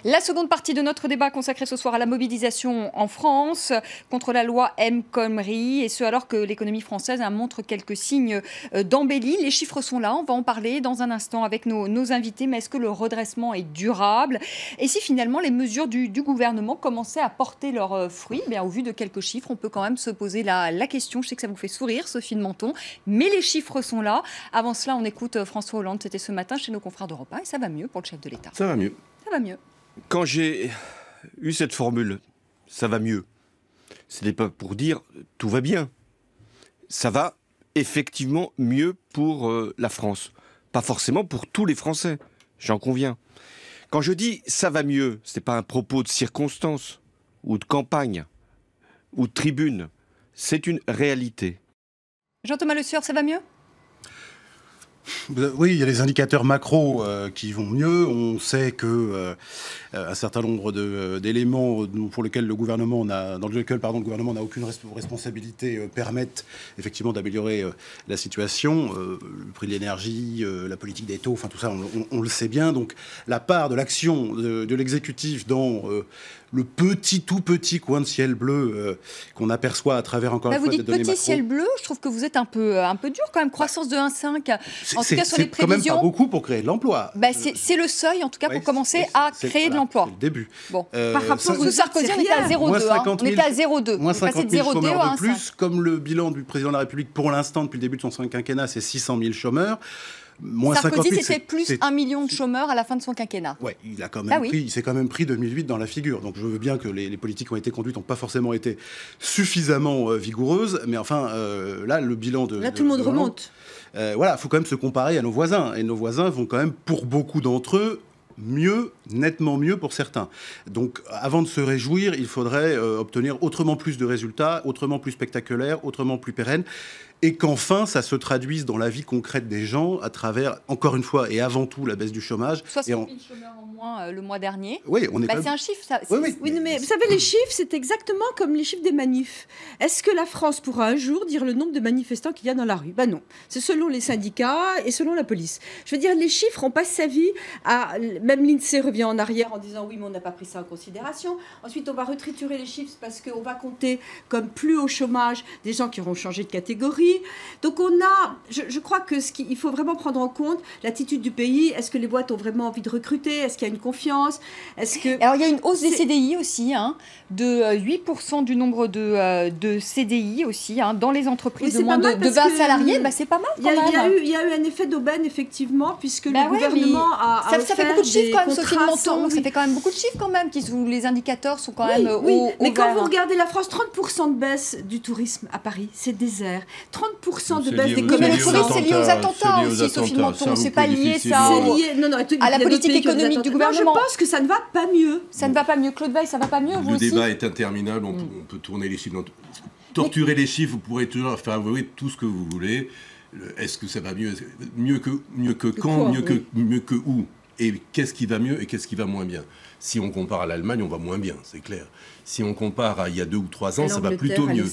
La seconde partie de notre débat consacrée ce soir à la mobilisation en France contre la loi El Khomri, et ce alors que l'économie française montre quelques signes d'embellie. Les chiffres sont là, on va en parler dans un instant avec nos invités, mais est-ce que le redressement est durable? Et si finalement les mesures du gouvernement commençaient à porter leurs fruits? Bien, au vu de quelques chiffres, on peut quand même se poser la question. Je sais que ça vous fait sourire, Sophie de Menton, mais les chiffres sont là. Avant cela, on écoute François Hollande, c'était ce matin chez nos confrères d'Europe 1, et ça va mieux pour le chef de l'État. Ça va mieux. Ça va mieux. Quand j'ai eu cette formule, ça va mieux, ce n'est pas pour dire tout va bien. Ça va effectivement mieux pour la France. Pas forcément pour tous les Français, j'en conviens. Quand je dis ça va mieux, ce n'est pas un propos de circonstance, ou de campagne, ou de tribune. C'est une réalité. Jean-Thomas Le Sueur, ça va mieux ? Oui, il y a les indicateurs macro qui vont mieux. On sait que un certain nombre d'éléments pour lesquels le gouvernement n'a aucune responsabilité permettent effectivement d'améliorer la situation. Le prix de l'énergie, la politique des taux, enfin tout ça, on le sait bien. Donc la part de l'action de l'exécutif dans le tout petit coin de ciel bleu qu'on aperçoit à travers encore une fois des données macro. Vous dites petit ciel bleu, je trouve que vous êtes un peu dur quand même. Croissance de 1,5. En tout cas, sur les prévisions. C'est quand même pas beaucoup pour créer de l'emploi. C'est le seuil, en tout cas, pour commencer à créer de l'emploi. C'est le début. Bon. Par rapport à Sarkozy, on était à 0,2. On était à 0,2. Moins 50 000 chômeurs de plus. Comme le bilan du président de la République, pour l'instant, depuis le début de son quinquennat, c'est 600 000 chômeurs. Sarkozy, c'était plus 1 million de chômeurs à la fin de son quinquennat. Oui, il s'est quand même pris 2008 dans la figure. Donc je veux bien que les politiques qui ont été conduites n'ont pas forcément été suffisamment vigoureuses. Mais enfin, là, le bilan de... Là, tout le monde remonte. Voilà, il faut quand même se comparer à nos voisins. Et nos voisins vont quand même, pour beaucoup d'entre eux, mieux, nettement mieux pour certains. Donc, avant de se réjouir, il faudrait obtenir autrement plus de résultats, autrement plus spectaculaires, autrement plus pérennes, et qu'enfin, ça se traduise dans la vie concrète des gens à travers, encore une fois, et avant tout, la baisse du chômage. 60 000 chômeurs en moins le mois dernier. Oui, on est c'est un chiffre, ça. Oui, mais vous savez, les chiffres, c'est exactement comme les chiffres des manifs. Est-ce que la France pourra un jour dire le nombre de manifestants qu'il y a dans la rue? Ben non. C'est selon les syndicats et selon la police. Je veux dire, les chiffres, on passe sa vie à... Même l'INSEE revient en arrière en disant oui, mais on n'a pas pris ça en considération. Ensuite, on va retriturer les chiffres parce qu'on va compter comme plus haut chômage des gens qui auront changé de catégorie. Donc on a, je crois que il faut vraiment prendre en compte l'attitude du pays. Est-ce que les boîtes ont vraiment envie de recruter? Est-ce qu'il y a une confiance? Alors il y a une hausse des CDI aussi, de 8% du nombre de CDI aussi, dans les entreprises de moins de 20 salariés. C'est pas mal quand même. Il y a eu un effet d'aubaine, effectivement, puisque le gouvernement a ça fait beaucoup de chiffres quand même, Sophie de Menton. Ça fait quand même beaucoup de chiffres quand même, où les indicateurs sont quand même au mais quand vous regardez la France, 30% de baisse du tourisme à Paris, c'est désert. 30% de baisse des commerces. C'est lié aux attentats aussi, Sophie de Menton. C'est pas lié à la politique économique du gouvernement. Je pense que ça ne va pas mieux. Ça ne va pas mieux. Claude Veil, ça va pas mieux, vous aussi? Le débat est interminable, on peut tourner les chiffres. Torturer les chiffres, vous pourrez toujours faire avouer tout ce que vous voulez. Est-ce que ça va mieux? Mieux que quand? Mieux que où? Et qu'est-ce qui va mieux et qu'est-ce qui va moins bien? Si on compare à l'Allemagne, on va moins bien, c'est clair. Si on compare à il y a 2 ou 3 ans, ça va plutôt mieux.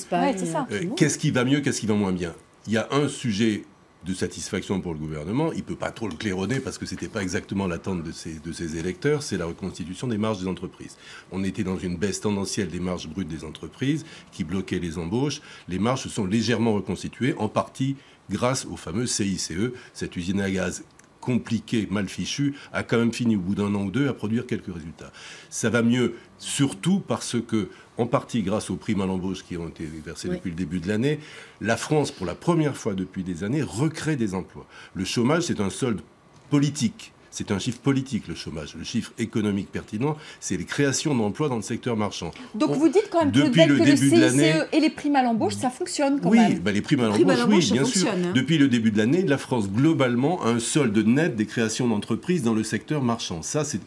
Qu'est-ce qui va mieux, qu'est-ce qui va moins bien? Il y a un sujet de satisfaction pour le gouvernement, il ne peut pas trop le claironner parce que ce n'était pas exactement l'attente de ses électeurs, c'est la reconstitution des marges des entreprises. On était dans une baisse tendancielle des marges brutes des entreprises qui bloquait les embauches. Les marges se sont légèrement reconstituées, en partie grâce au fameux CICE, cette usine à gaz compliqué, mal fichu, a quand même fini au bout d'un an ou deux à produire quelques résultats. Ça va mieux, surtout parce que, en partie grâce aux primes à l'embauche qui ont été versées depuis le début de l'année, la France, pour la première fois depuis des années, recrée des emplois. Le chômage, c'est un solde politique. C'est un chiffre politique, le chômage. Le chiffre économique pertinent, c'est les créations d'emplois dans le secteur marchand. Donc vous dites quand même que le CICE et les primes à l'embauche, ça fonctionne quand même. Oui, les primes à l'embauche, oui, bien sûr. Depuis le début de l'année, la France, globalement, a un solde net des créations d'entreprises dans le secteur marchand. Ça, c'est...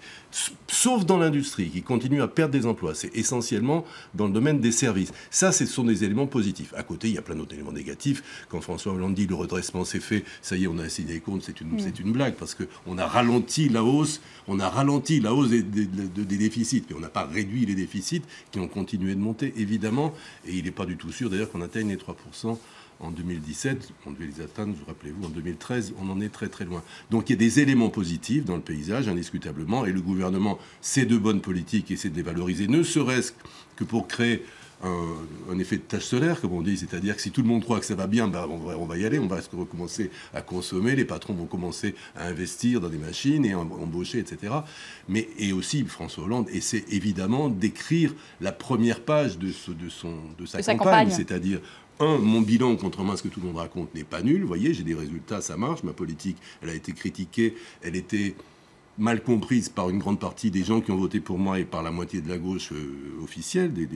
Sauf dans l'industrie, qui continue à perdre des emplois. C'est essentiellement dans le domaine des services. Ça, ce sont des éléments positifs. À côté, il y a plein d'autres éléments négatifs. Quand François Hollande dit le redressement s'est fait, ça y est, on a essayé les comptes, c'est une blague, parce qu'on a ralenti la hausse des déficits, mais on n'a pas réduit les déficits, qui ont continué de monter, évidemment, et il n'est pas du tout sûr, d'ailleurs, qu'on atteigne les 3% en 2017, on devait les atteindre, vous rappelez-vous, en 2013, on en est très très loin. Donc il y a des éléments positifs dans le paysage, indiscutablement, et le gouvernement sait de bonnes politiques et sait de les valoriser, ne serait-ce que pour créer un effet de tache solaire, comme on dit, c'est-à-dire que si tout le monde croit que ça va bien, on va y aller, on va recommencer à consommer, les patrons vont commencer à investir dans des machines et à embaucher, etc. Et aussi, François Hollande essaie évidemment d'écrire la première page de sa campagne, c'est-à-dire mon bilan, contrairement à ce que tout le monde raconte, n'est pas nul. Vous voyez, j'ai des résultats, ça marche. Ma politique, elle a été critiquée, elle était mal comprise par une grande partie des gens qui ont voté pour moi et par la moitié de la gauche officielle, de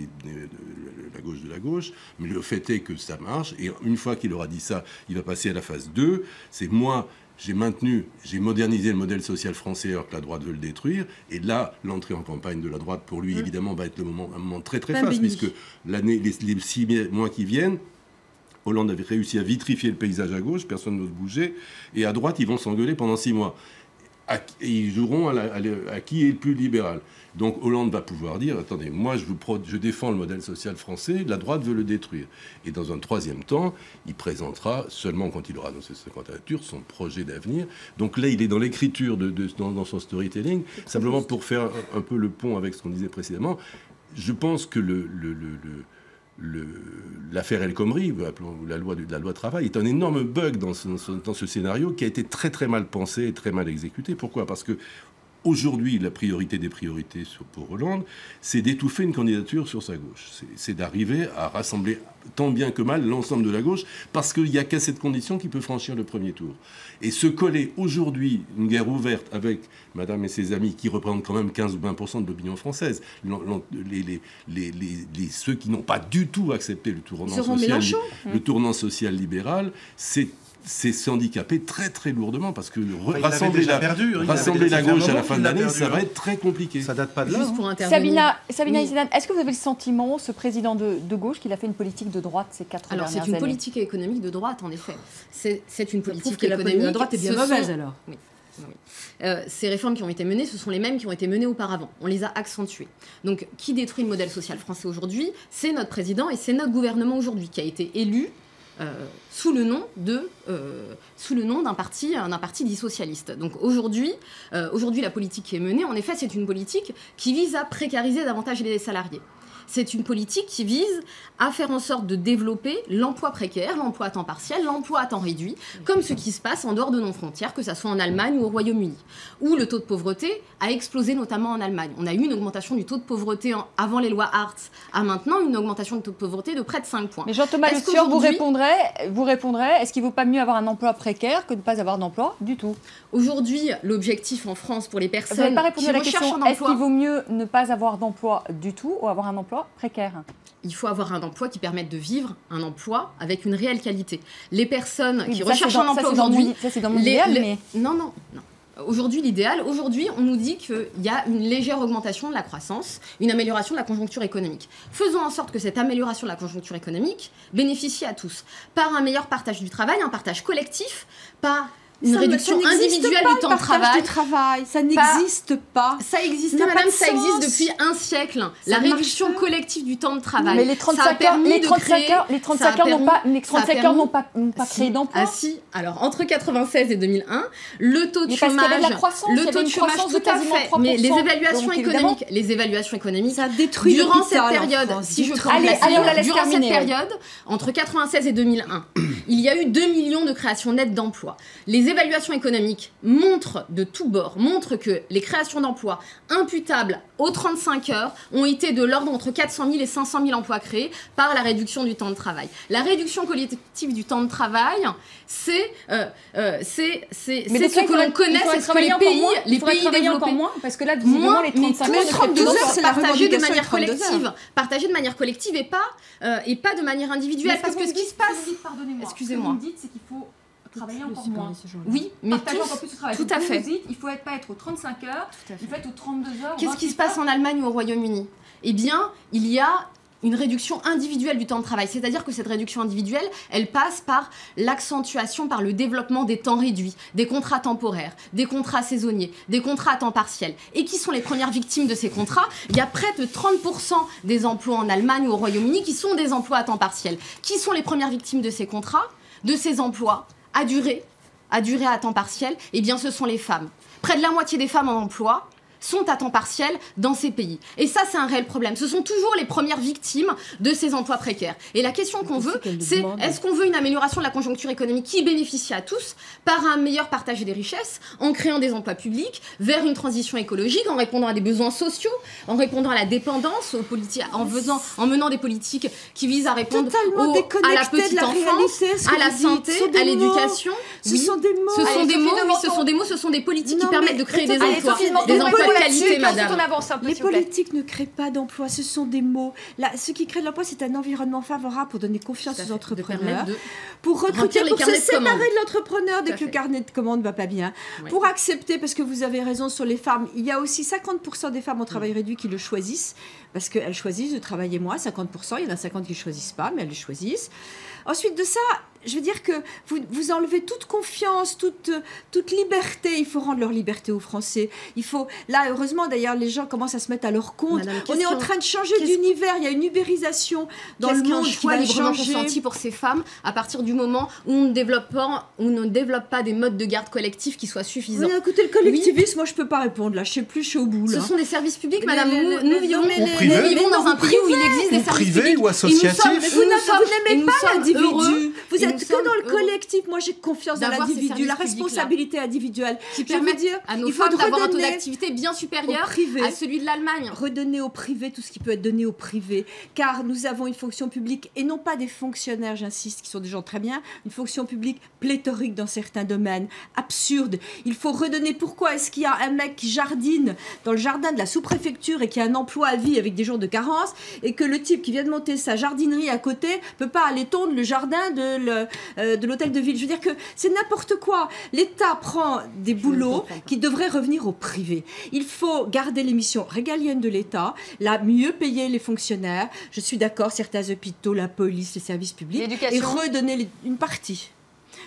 la gauche. Mais le fait est que ça marche. Et une fois qu'il aura dit ça, il va passer à la phase 2. C'est moi, j'ai modernisé le modèle social français alors que la droite veut le détruire. Et là, l'entrée en campagne de la droite, pour lui, évidemment, va être un moment très, très faste, puisque les 6 mois qui viennent, Hollande avait réussi à vitrifier le paysage à gauche, personne n'ose bouger. Et à droite, ils vont s'engueuler pendant 6 mois. Et ils joueront à qui est le plus libéral. Donc Hollande va pouvoir dire, attendez, moi je défends le modèle social français, la droite veut le détruire. Et dans un troisième temps, il présentera, seulement quand il aura annoncé sa candidature, son projet d'avenir. Donc là, il est dans l'écriture, dans son storytelling. Simplement pour faire un peu le pont avec ce qu'on disait précédemment, je pense que l'affaire El Khomri, la loi travail, est un énorme bug dans ce scénario qui a été très très mal pensé et très mal exécuté. Pourquoi ? Parce que aujourd'hui, la priorité des priorités pour Hollande, c'est d'étouffer une candidature sur sa gauche. C'est d'arriver à rassembler tant bien que mal l'ensemble de la gauche, parce qu'il n'y a qu'à cette condition qu'il peut franchir le premier tour. Et se coller aujourd'hui une guerre ouverte avec Madame et ses amis, qui représentent quand même 15 ou 20% de l'opinion française, ceux qui n'ont pas du tout accepté le tournant social libéral, c'est s'handicaper très très lourdement, parce que rassembler la gauche à la fin de l'année, ça va être très compliqué. Ça date pas de là. Juste pour intervenir. Sabina Isedan, est-ce que vous avez le sentiment, ce président de gauche, qu'il a fait une politique de droite ces 4 dernières années ? Alors c'est une politique économique de droite, en effet. C'est une politique économique. La droite est bien mauvaise alors. Oui. Ces réformes qui ont été menées, ce sont les mêmes qui ont été menées auparavant. On les a accentuées. Donc, qui détruit le modèle social français aujourd'hui ? C'est notre président et c'est notre gouvernement aujourd'hui, qui a été élu sous le nom d'un parti dit socialiste. Donc aujourd'hui, la politique qui est menée, en effet, c'est une politique qui vise à précariser davantage les salariés. C'est une politique qui vise à faire en sorte de développer l'emploi précaire, l'emploi à temps partiel, l'emploi à temps réduit, comme ce qui se passe en dehors de nos frontières, que ce soit en Allemagne ou au Royaume-Uni, où le taux de pauvreté a explosé, notamment en Allemagne. On a eu une augmentation du taux de pauvreté avant les lois Hartz, à maintenant une augmentation du taux de pauvreté de près de 5 points. Mais Jean-Thomas Le Sieur, vous répondrez, est-ce qu'il ne vaut pas mieux avoir un emploi précaire que de ne pas avoir d'emploi du tout ? Aujourd'hui, l'objectif en France pour les personnes vous n'avez pas répondu à la question, un emploi, est-ce qu'il vaut mieux ne pas avoir d'emploi du tout ou avoir un emploi précaire ? Il faut avoir un emploi qui permette de vivre, un emploi avec une réelle qualité. Les personnes qui recherchent un emploi aujourd'hui... Ça, c'est dans mon idéal, mais... Non. Aujourd'hui, on nous dit qu'il y a une légère augmentation de la croissance, une amélioration de la conjoncture économique. Faisons en sorte que cette amélioration de la conjoncture économique bénéficie à tous, par un meilleur partage du travail, un partage collectif, par une réduction individuelle du temps de travail. Ça n'existe pas. Ça existe, madame, ça existe depuis un siècle. La réduction collective du temps de travail. Mais les 35 heures n'ont pas créé d'emploi. Ah si, alors entre 96 et 2001, le taux de chômage, tout à fait, mais les évaluations économiques, ça détruit durant cette période, si je prends durant cette période, entre 96 et 2001, il y a eu 2 millions de créations nettes d'emplois. Les évaluations économiques montrent de tous bords, montrent que les créations d'emplois imputables aux 35 heures ont été de l'ordre entre 400 000 et 500 000 emplois créés par la réduction du temps de travail. La réduction collective du temps de travail, c'est ce que l'on connaît, c'est ce que les pays développés moins, parce que là, visiblement, les 35 heures, 32 heures, c'est la partagée de manière collective. Partagée de manière collective et pas de manière individuelle. Parce que ce qui se passe... Pardonnez-moi. Excusez-moi. Ce que vous me dites, c'est qu'il faut travailler encore moins. Oui, mais encore plus de travail. Tout à fait. Vous dites, il faut pas être aux 35 heures, il faut être aux 32 heures. Qu'est-ce qui se passe en Allemagne ou au Royaume-Uni ? Eh bien, il y a une réduction individuelle du temps de travail. C'est-à-dire que cette réduction individuelle, elle passe par l'accentuation, par le développement des temps réduits, des contrats temporaires, des contrats saisonniers, des contrats à temps partiel. Et qui sont les premières victimes de ces contrats? Il y a près de 30% des emplois en Allemagne ou au Royaume-Uni qui sont des emplois à temps partiel. Qui sont les premières victimes de ces contrats, de ces emplois à durée à temps partiel? Eh bien, ce sont les femmes. Près de la moitié des femmes en emploi sont à temps partiel dans ces pays. Et ça, c'est un réel problème. Ce sont toujours les premières victimes de ces emplois précaires. Et la question qu'on veut, c'est est-ce qu'on veut une amélioration de la conjoncture économique qui bénéficie à tous par un meilleur partage des richesses, en créant des emplois publics, vers une transition écologique, en répondant à des besoins sociaux, en répondant à la dépendance, aux politiques, en menant des politiques qui visent à répondre à la petite enfance, à la santé, à l'éducation. Ce sont des mots. Ce sont des mots, oui, ce sont des mots, ce sont des politiques qui permettent de créer des emplois. Des emplois de qualité, madame. Les politiques ne créent pas d'emplois, ce sont des mots. Là, ce qui crée de l'emploi, c'est un environnement favorable pour donner confiance aux entrepreneurs, pour recruter, pour se séparer de l'entrepreneur dès que le carnet de commandes ne va pas bien, pour accepter, parce que vous avez raison sur les femmes, il y a aussi 50% des femmes en travail réduit qui le choisissent, parce qu'elles choisissent de travailler moins, 50%, il y en a 50% qui ne choisissent pas, mais elles le choisissent. Ensuite de ça, je veux dire que vous enlevez toute confiance, toute liberté. Il faut rendre leur liberté aux Français. Il faut, là, heureusement, d'ailleurs, les gens commencent à se mettre à leur compte. Madame, on est en train de changer d'univers. Il y a une ubérisation dans le monde qui va librement changer. consenti pour ces femmes à partir du moment où on ne développe pas des modes de garde collectifs qui soient suffisants. Oui, écoutez, le collectivisme, moi, je peux pas répondre. Là, je sais plus, je suis au bout. Là. Ce sont des services publics, madame. Nous vivons dans un pays où il existe des services publics. Ou associatifs. Vous n'aimez pas l'individu. Vous êtes que dans le collectif. Moi, j'ai confiance dans l'individu, la responsabilité individuelle. Qui permet à nos femmes d'avoir un taux d'activité bien supérieur à celui de l'Allemagne. Redonner au privé tout ce qui peut être donné au privé. Car nous avons une fonction publique, et non pas des fonctionnaires, j'insiste, qui sont des gens très bien, une fonction publique pléthorique dans certains domaines, absurde. Il faut redonner. Pourquoi est-ce qu'il y a un mec qui jardine dans le jardin de la sous-préfecture et qui a un emploi à vie avec des jours de carence, et que le type qui vient de monter sa jardinerie à côté peut pas aller tondre le jardin de l'hôtel de ville? Je veux dire que c'est n'importe quoi. L'État prend des boulots qui devraient revenir au privé. Il faut garder les missions régaliennes de l'État, mieux payer les fonctionnaires. Je suis d'accord, certains hôpitaux, la police, les services publics, et redonner une partie.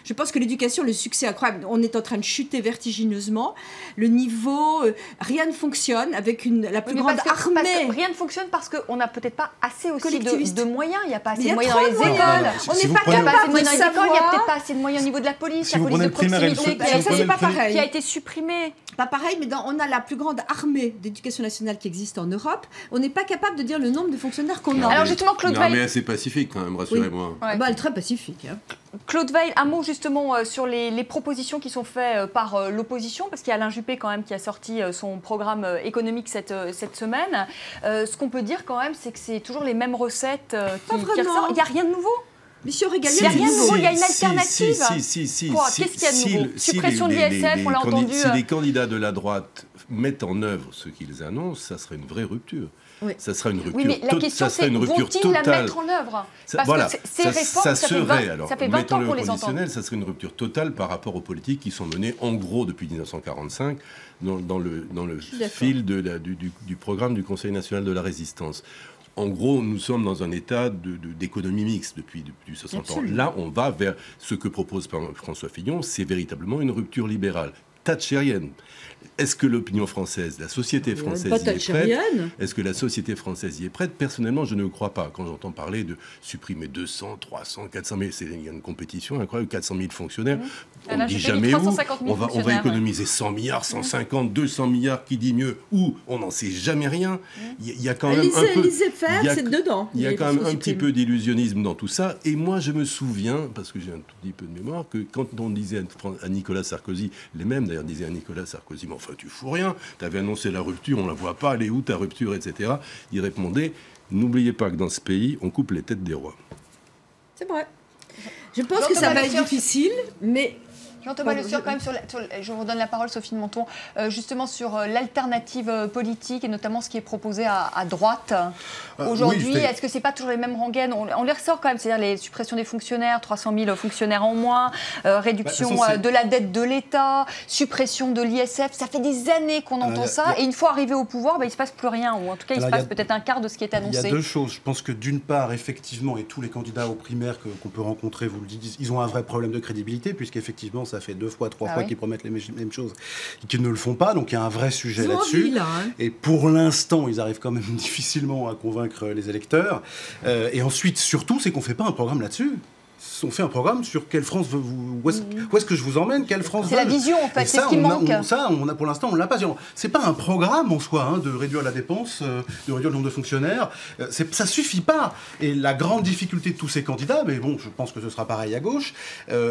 Je pense que l'éducation, le succès incroyable, on est en train de chuter vertigineusement. Le niveau, rien ne fonctionne avec la plus grande armée. Parce que rien ne fonctionne parce qu'on n'a peut-être pas assez aussi de moyens. Il n'y a pas assez de moyens dans les écoles. On n'est pas capable de savoir. Il n'y a peut-être pas assez de moyens au niveau de la police. La police de proximité qui a été supprimée. Pas pareil, mais on a la plus grande armée d'éducation nationale qui existe en Europe. On n'est pas capable de dire le nombre de fonctionnaires qu'on a. Alors justement, Claude Veil... Une armée assez pacifique quand même, rassurez-moi. Oui. Elle est très pacifique. Hein. Claude Veil, un mot justement sur les propositions qui sont faites par l'opposition, parce qu'il y a Alain Juppé quand même qui a sorti son programme économique cette semaine. Ce qu'on peut dire quand même, c'est que c'est toujours les mêmes recettes qui ressortent. Il n'y a rien de nouveau. Mission régalienne, il n'y a rien de nouveau, il y a une alternative. Quoi? Qu'est-ce qu'il y a de nouveau? Suppression de l'ISF, on l'a entendu. Si les candidats de la droite mettent en œuvre ce qu'ils annoncent, ça serait une vraie rupture. Oui. Ça sera une rupture. Oui, mais la question c'est, vont-ils la mettre en œuvre? Parce que ces réformes, ça fait 20 ans qu'on les entend. Ça serait une rupture totale par rapport aux politiques qui sont menées, en gros, depuis 1945, dans le fil du programme du Conseil national de la résistance. En gros, nous sommes dans un état d'économie mixte depuis 60 ans. Là, on va vers ce que propose François Fillon, c'est véritablement une rupture libérale, thatchérienne. Est-ce que l'opinion française, la société française y est prête? Est-ce que la société française y est prête? Personnellement, je ne le crois pas. Quand j'entends parler de supprimer 200, 300, 400 000, il y a une compétition incroyable, 400 000 fonctionnaires, on ne dit jamais où. On va économiser 100 milliards, 150, 200 milliards, qui dit mieux, où on n'en sait jamais rien. Il y a quand même un peu... Il y a quand même un petit peu d'illusionnisme dans tout ça. Et moi, je me souviens, parce que j'ai un tout petit peu de mémoire, que quand on disait à Nicolas Sarkozy, les mêmes d'ailleurs disaient à Nicolas Sarkozy, enfin, tu fous rien, tu avais annoncé la rupture, on ne la voit pas, elle est où ta rupture, etc. Il répondait, n'oubliez pas que dans ce pays, on coupe les têtes des rois. C'est vrai. Je pense que ça va être difficile, mais Jean-Thomas Le Sur, quand même, je vous redonne la parole, Sophie de Menton, justement sur l'alternative politique et notamment ce qui est proposé à droite. Aujourd'hui, est-ce que ce n'est pas toujours les mêmes rengaines? On les ressort quand même, c'est-à-dire les suppressions des fonctionnaires, 300 000 fonctionnaires en moins, réduction de la dette de l'État, suppression de l'ISF. Ça fait des années qu'on entend ça et une fois arrivé au pouvoir, il ne se passe plus rien, ou en tout cas il se passe peut-être un quart de ce qui est annoncé. Il y a deux choses. Je pense que d'une part, effectivement, et tous les candidats aux primaires qu'on peut rencontrer vous le disent, ils ont un vrai problème de crédibilité, puisqu'effectivement, ça fait 2 fois, 3 fois qu'ils promettent les mêmes choses et qu'ils ne le font pas. Donc il y a un vrai sujet là-dessus. Et pour l'instant, ils arrivent quand même difficilement à convaincre les électeurs. Et ensuite, surtout, c'est qu'on ne fait pas un programme là-dessus. On fait un programme sur quelle France où est-ce que je vous emmène, quelle France. C'est la vision en fait, c'est ce qui manque. Pour l'instant, on l'a pas. C'est pas un programme en soi de réduire la dépense, de réduire le nombre de fonctionnaires. Ça suffit pas. Et la grande difficulté de tous ces candidats, mais bon, je pense que ce sera pareil à gauche,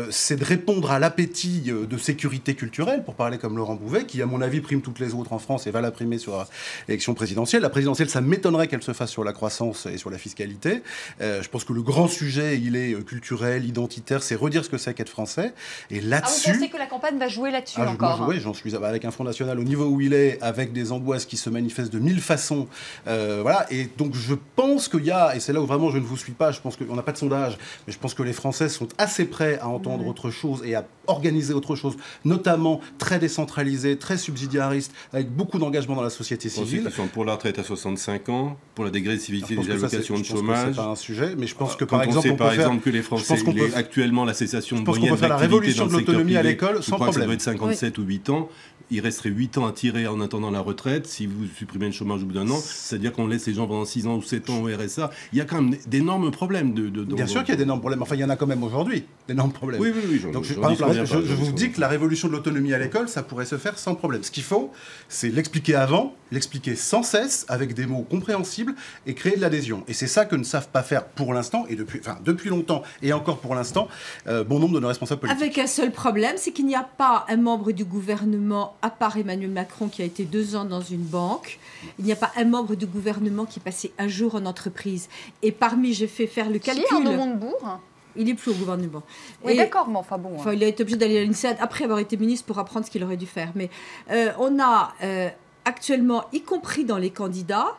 c'est de répondre à l'appétit de sécurité culturelle, pour parler comme Laurent Bouvet, qui à mon avis prime toutes les autres en France et va la primer sur l'élection présidentielle. La présidentielle, ça m'étonnerait qu'elle se fasse sur la croissance et sur la fiscalité. Je pense que le grand sujet, il est culturel, identitaire, c'est redire ce que c'est qu'être français. Et là-dessus... vous pensez que la campagne va jouer là-dessus encore? Oui, j'en suis avec un Front National au niveau où il est, avec des angoisses qui se manifestent de 1000 façons. Voilà. Et donc je pense qu'il y a, et c'est là où vraiment je ne vous suis pas, je pense qu'on n'a pas de sondage, mais je pense que les Français sont assez prêts à entendre autre chose et à organiser autre chose, notamment très décentralisé, très subsidiariste, avec beaucoup d'engagement dans la société civile. Ils sont pour la retraite à 65 ans, pour la dégressivité des allocations de chômage. C'est pas un sujet, mais je pense que par exemple, on peut faire... que les Français, actuellement la cessation de moyenne faire la révolution de l'autonomie à l'école sans problème. Ça doit être 57 ou 8 ans. Il resterait 8 ans à tirer en attendant la retraite. Si vous supprimez le chômage au bout d'un an, c'est-à-dire qu'on laisse les gens pendant 6 ans ou 7 ans au RSA. Il y a quand même d'énormes problèmes. Bien sûr qu'il y a d'énormes problèmes. Enfin, il y en a quand même aujourd'hui, d'énormes problèmes. Oui. Donc, je vous dis que la révolution de l'autonomie à l'école, ça pourrait se faire sans problème. Ce qu'il faut, c'est l'expliquer avant, l'expliquer sans cesse, avec des mots compréhensibles, et créer de l'adhésion. Et c'est ça que ne savent pas faire pour l'instant, et depuis longtemps, et encore pour l'instant, bon nombre de nos responsables politiques. Avec un seul problème, c'est qu'il n'y a pas un membre du gouvernement, à part Emmanuel Macron qui a été 2 ans dans une banque, il n'y a pas un membre du gouvernement qui est passé un jour en entreprise. Et parmi, j'ai fait faire le calcul... Si, Arnaud Montebourg. Il n'est plus au gouvernement. Oui, d'accord, mais enfin bon... il a été obligé d'aller à l'INSEAD après avoir été ministre pour apprendre ce qu'il aurait dû faire. Mais on a actuellement, y compris dans les candidats,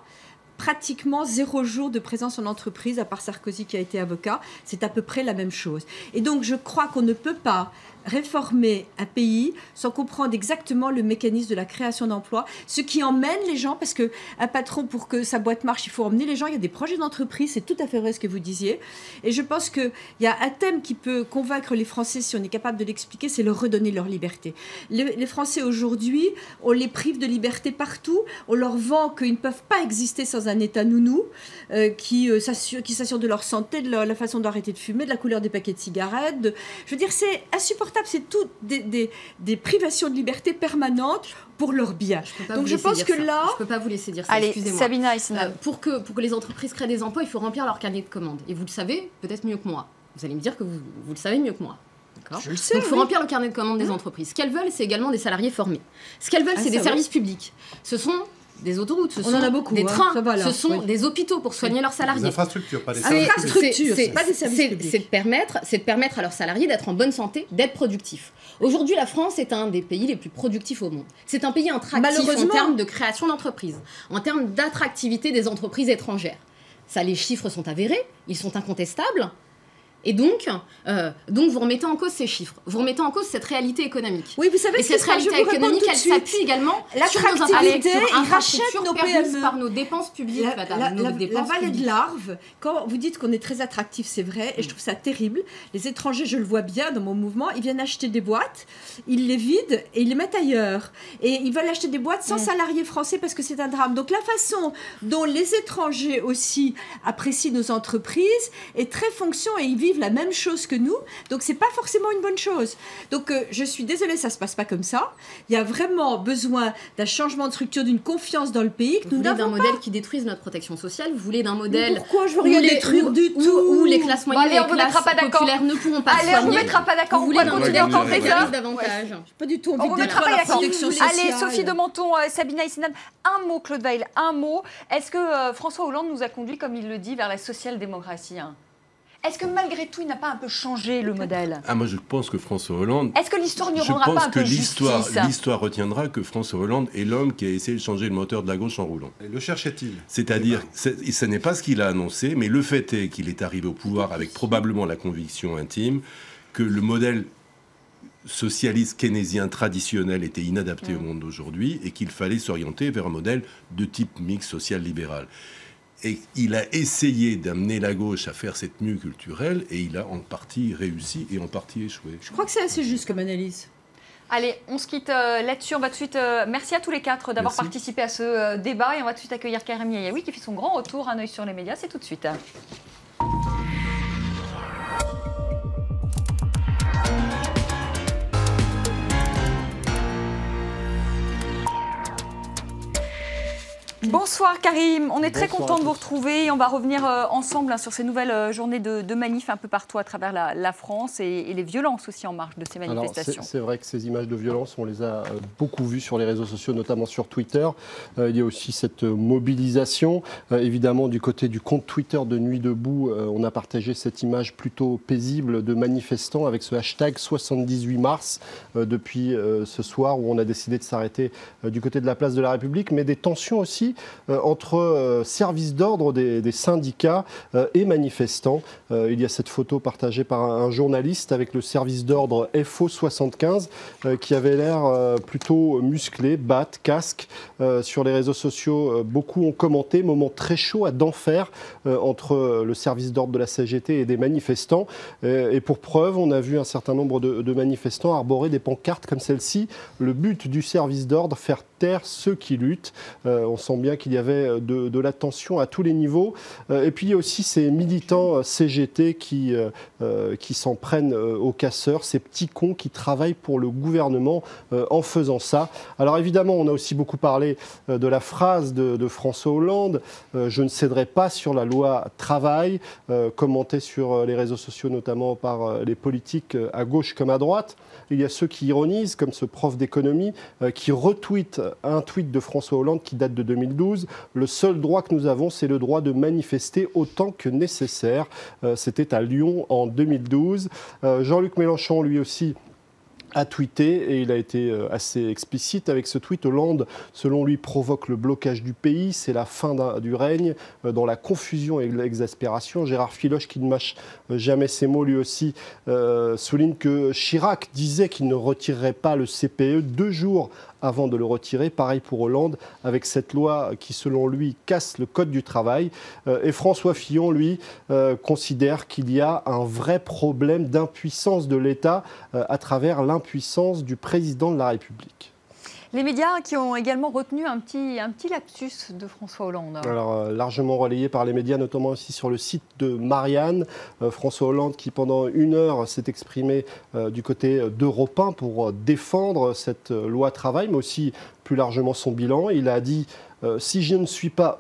pratiquement 0 jour de présence en entreprise, à part Sarkozy qui a été avocat. C'est à peu près la même chose. Et donc, je crois qu'on ne peut pas réformer un pays sans comprendre exactement le mécanisme de la création d'emplois, ce qui emmène les gens, parce qu'un patron, pour que sa boîte marche, il faut emmener les gens. Il y a des projets d'entreprise, c'est tout à fait vrai ce que vous disiez. Et je pense qu'il y a un thème qui peut convaincre les Français, si on est capable de l'expliquer, c'est leur redonner leur liberté. Les Français aujourd'hui, on les prive de liberté partout, on leur vend qu'ils ne peuvent pas exister sans un État nounou qui s'assure de leur santé, de la façon d'arrêter de fumer, de la couleur des paquets de cigarettes. Je veux dire, c'est insupportable. C'est toutes des privations de liberté permanentes pour leur bien. Donc je pense que là... Je ne peux pas vous laisser dire ça, allez, excusez-moi. Sabina Isenab. Pour que les entreprises créent des emplois, il faut remplir leur carnet de commandes. Et vous le savez peut-être mieux que moi. Vous allez me dire que vous le savez mieux que moi. Je le sais, donc il faut remplir le carnet de commandes des entreprises. Ce qu'elles veulent, c'est également des salariés formés. Ce qu'elles veulent, c'est des services publics. Ce sont des autoroutes, ce sont des trains, ce sont des hôpitaux pour soigner leurs salariés. Des infrastructures, pas des services publics. Pas des services publics. C'est de permettre à leurs salariés d'être en bonne santé, d'être productifs. Aujourd'hui, la France est un des pays les plus productifs au monde. C'est un pays attractif en termes de création d'entreprises, en termes d'attractivité des entreprises étrangères. Ça, les chiffres sont avérés, ils sont incontestables. Et donc, vous remettez en cause ces chiffres, vous remettez en cause cette réalité économique. Oui, vous savez, et cette réalité économique, elle s'appuie également sur nos infrastructures perdues par nos dépenses publiques. La vallée de l'Arve, quand vous dites qu'on est très attractif, c'est vrai, et je trouve ça terrible. Les étrangers, je le vois bien dans mon mouvement, ils viennent acheter des boîtes, ils les vident et ils les mettent ailleurs. Et ils veulent acheter des boîtes sans salariés français parce que c'est un drame. Donc la façon dont les étrangers aussi apprécient nos entreprises est très fonction et ils vivent la même chose que nous, donc c'est pas forcément une bonne chose. Donc je suis désolée, ça se passe pas comme ça. Il y a vraiment besoin d'un changement de structure, d'une confiance dans le pays que nous n'avons pas. Vous voulez d'un modèle qui détruise notre protection sociale, vous voulez d'un modèle... Mais pourquoi je veux rien détruire du tout où les classes moyennes et les classes populaires ne pourront pas soigner. Allez, on ne mettra pas d'accord, on va continuer à tenter ça. Davantage. Pas du tout envie de mettra pas la d'accord. protection sociale. Allez, Sophie de Menton, Sabina Isenab, un mot, Claude Veil, un mot. Est-ce que François Hollande nous a conduit, comme il le dit, vers la social-démocratie ? Est-ce que malgré tout, il n'a pas un peu changé le modèle? Moi, je pense que François Hollande... Est-ce que l'histoire ne rendra pas un peu justice? Je pense que l'histoire retiendra que François Hollande est l'homme qui a essayé de changer le moteur de la gauche en roulant. Et le cherchait-il? C'est-à-dire, ce n'est pas ce qu'il a annoncé, mais le fait est qu'il est arrivé au pouvoir avec probablement la conviction intime que le modèle socialiste keynésien traditionnel était inadapté au monde d'aujourd'hui et qu'il fallait s'orienter vers un modèle de type mix social-libéral. Et il a essayé d'amener la gauche à faire cette mue culturelle et il a en partie réussi et en partie échoué. Je crois que c'est assez juste comme analyse. Allez, on se quitte là-dessus. On va tout de suite. Merci à tous les quatre d'avoir participé à ce débat et on va tout de suite accueillir Karim Yayaoui qui fait son grand retour. Un œil sur les médias, c'est tout de suite. Bonsoir Karim, on est très content de vous retrouver. On va revenir ensemble sur ces nouvelles journées de manifs un peu partout à travers la France et les violences aussi en marge de ces manifestations. C'est vrai que ces images de violence, on les a beaucoup vues sur les réseaux sociaux, notamment sur Twitter. Il y a aussi cette mobilisation. Évidemment, du côté du compte Twitter de Nuit debout, on a partagé cette image plutôt paisible de manifestants avec ce hashtag 78 mars depuis ce soir où on a décidé de s'arrêter du côté de la place de la République, mais des tensions aussi entre services d'ordre des syndicats et manifestants. Il y a cette photo partagée par un journaliste avec le service d'ordre FO 75 qui avait l'air plutôt musclé, batte, casque. Sur les réseaux sociaux, beaucoup ont commenté, moment très chaud à d'enfer entre le service d'ordre de la CGT et des manifestants. Et pour preuve, on a vu un certain nombre de manifestants arborer des pancartes comme celle-ci. Le but du service d'ordre, faire taire ceux qui luttent. On sent bien qu'il y avait de la tension à tous les niveaux. Et puis il y a aussi ces militants CGT qui s'en prennent aux casseurs, ces petits cons qui travaillent pour le gouvernement en faisant ça. Alors évidemment, on a aussi beaucoup parlé de la phrase de François Hollande, je ne céderai pas sur la loi travail, commentée sur les réseaux sociaux notamment par les politiques à gauche comme à droite. Il y a ceux qui ironisent, comme ce prof d'économie, qui retweet un tweet de François Hollande qui date de 2012. Le seul droit que nous avons, c'est le droit de manifester autant que nécessaire. C'était à Lyon en 2012. Jean-Luc Mélenchon, lui aussi, a tweeté et il a été assez explicite avec ce tweet. Hollande, selon lui, provoque le blocage du pays. C'est la fin du règne dans la confusion et l'exaspération. Gérard Filoche, qui ne mâche jamais ses mots, lui aussi souligne que Chirac disait qu'il ne retirerait pas le CPE 2 jours avant de le retirer. Pareil pour Hollande, avec cette loi qui, selon lui, casse le code du travail. Et François Fillon, lui, considère qu'il y a un vrai problème d'impuissance de l'État à travers l'impuissance du président de la République. Les médias qui ont également retenu un petit lapsus de François Hollande. Alors, largement relayé par les médias, notamment aussi sur le site de Marianne. François Hollande qui, pendant 1 heure, s'est exprimé du côté d'Europe 1 pour défendre cette loi travail, mais aussi plus largement son bilan. Il a dit si je ne suis pas,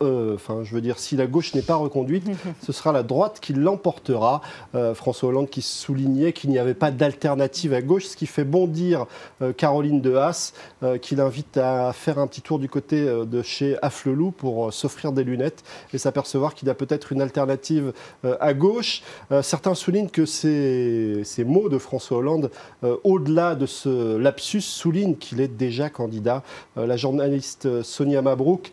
si la gauche n'est pas reconduite, ce sera la droite qui l'emportera. François Hollande qui soulignait qu'il n'y avait pas d'alternative à gauche, ce qui fait bondir Caroline de Haas, qui l'invite à faire un petit tour du côté de chez Afflelou pour s'offrir des lunettes et s'apercevoir qu'il y a peut-être une alternative à gauche. Certains soulignent que ces mots de François Hollande, au-delà de ce lapsus, soulignent qu'il est déjà candidat. La journaliste Sonia Mabrouk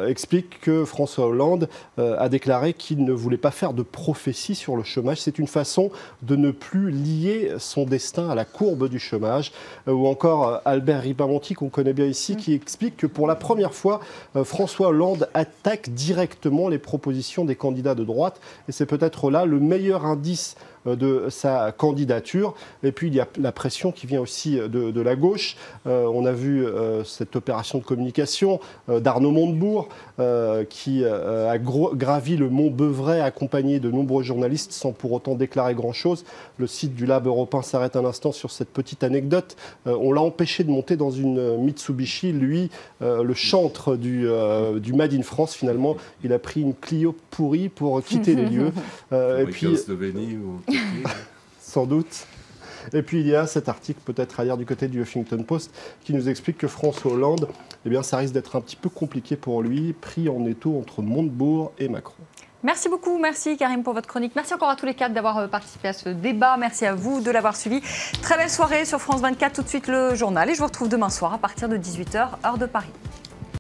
explique que François Hollande a déclaré qu'il ne voulait pas faire de prophétie sur le chômage. C'est une façon de ne plus lier son destin à la courbe du chômage. Ou encore Albert Ripamonti, qu'on connaît bien ici, qui explique que pour la première fois, François Hollande attaque directement les propositions des candidats de droite. Et c'est peut-être là le meilleur indice de sa candidature. Et puis il y a la pression qui vient aussi de la gauche. On a vu cette opération de communication d'Arnaud Montebourg qui a gravi le mont Beuvray accompagné de nombreux journalistes sans pour autant déclarer grand-chose. Le site du Lab Europe 1 s'arrête un instant sur cette petite anecdote. On l'a empêché de monter dans une Mitsubishi. Lui, le chantre du Made in France, finalement, il a pris une Clio pourrie pour quitter les lieux. Et puis Slovénie ou... sans doute. Et puis il y a cet article peut-être à lire du côté du Huffington Post qui nous explique que François Hollande, eh bien, ça risque d'être un petit peu compliqué pour lui, pris en étau entre Montebourg et Macron. Merci beaucoup, merci Karim pour votre chronique. Merci encore à tous les quatre d'avoir participé à ce débat. Merci à vous de l'avoir suivi. Très belle soirée sur France 24, tout de suite le journal. Et je vous retrouve demain soir à partir de 18h, heure de Paris.